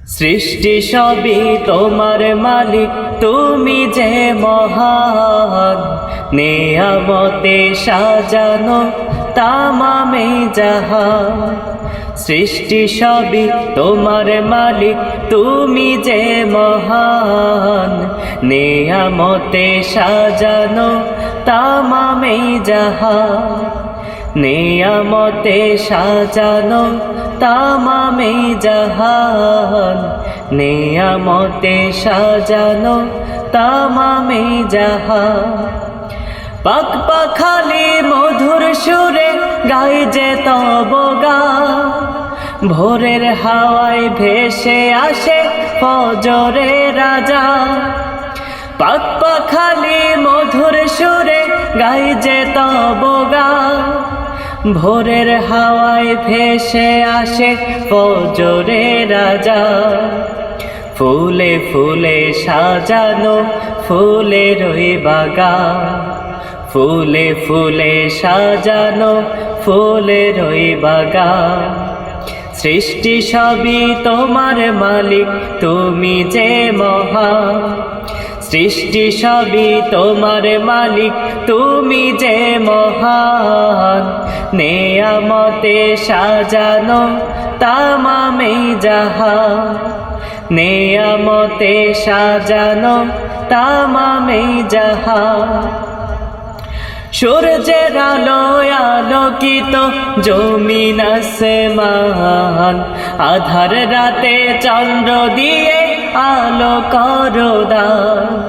সৃষ্টি সবই তোমার মালিক, তুমি যে মহান। নেয়ামতে সাজানো তামামে জাহান। সৃষ্টি সবই তোমার মালিক, তুমি যে মহান। নেয়ামতে সাজানো তামামে জাহান। নেয়ামতে সাজানো তামামে জাহান। নেয়ামতে সাজানো তামামে জাহান। পাক পাখালি মধুর সুরে গায় যে তব গান। ভোরের হাওয়ায় ভেসে আসে ফজরের আযান। পাক পাখালি মধুর সুরে গায় যে তব গান। ভোরের হাওয়ায় ভেসে আসে ফজরের আযান। ফুলে ফুলে সাজানো ফুলেরই বাগান। ফুলে ফুলে সাজানো ফুলেরই বাগান। সৃষ্টি সবই তোমার মালিক, তুমি যে মহান। সৃষ্টি সবই তোমার মালিক, তুমি যে মহান। নেয়ামতে সাজানো তামামে জাহান। নেয়ামতে সাজানো তামামে জাহান। সূর্যের আলোয় আলোকিত জমিন আসমান। আধার রাতে চন্দ্র দিয়ে আলো করো দান।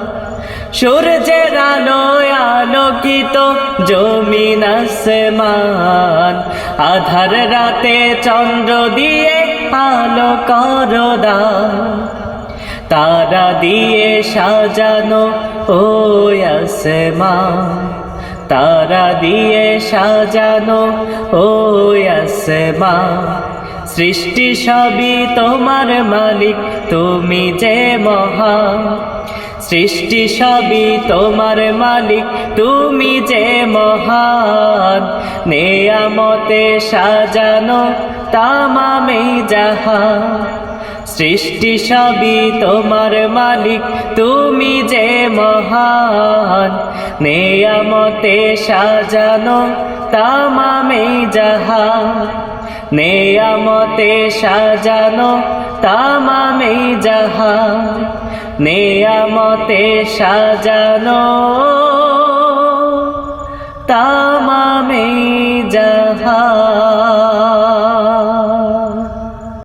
সূর্যের আলোয় আলোকিত জমিন আসমান। আধার রাতে চন্দ্র দিয়ে আলো করো দান। তারা দিয়ে সাজানো ওই আসমান। তারা দিয়ে সাজানো ওই আসমান। সৃষ্টি সবই তোমার মালিক, তুমি যে মহান। সৃষ্টি সবই তোমার মালিক, তুমি যে মহান। নেয়ামতে সাজানো তামামে জাহান। সৃষ্টি সবই তোমার মালিক, তুমি যে মহান। নেয়ামতে সাজানো তামামে জাহান। নেয়ামতে সাজানো তামামে জাহান। নেয়ামতে সাজানো তামামে জাহান।